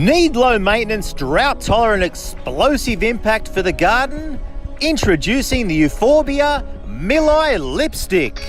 Need low maintenance, drought tolerant, explosive impact for the garden? Introducing the Euphorbia Lipstick.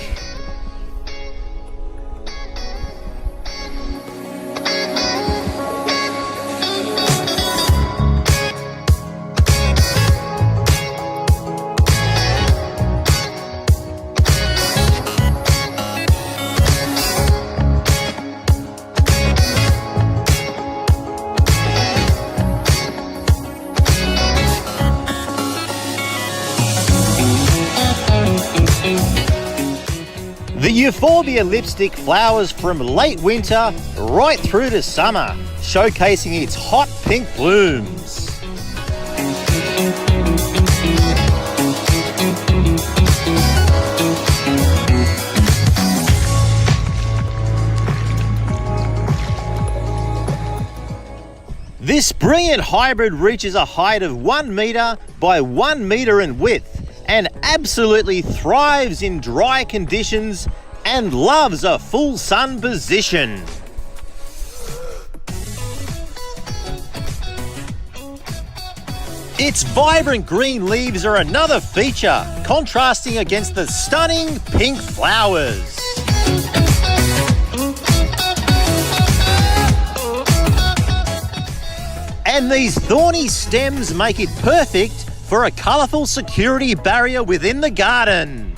The Euphorbia lipstick flowers from late winter right through to summer, showcasing its hot pink blooms. This brilliant hybrid reaches a height of 1 metre by 1 metre in width and absolutely thrives in dry conditions and loves a full sun position. Its vibrant green leaves are another feature, contrasting against the stunning pink flowers. And these thorny stems make it perfect for a colourful security barrier within the garden.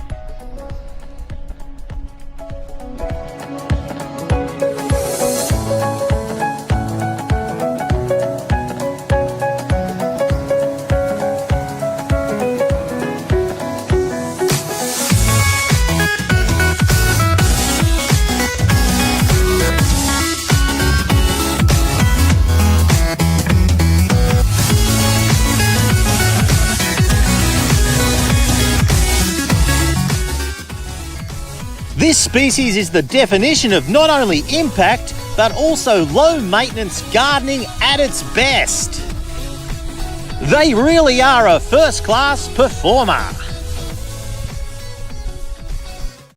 This species is the definition of not only impact, but also low maintenance gardening at its best. They really are a first-class performer.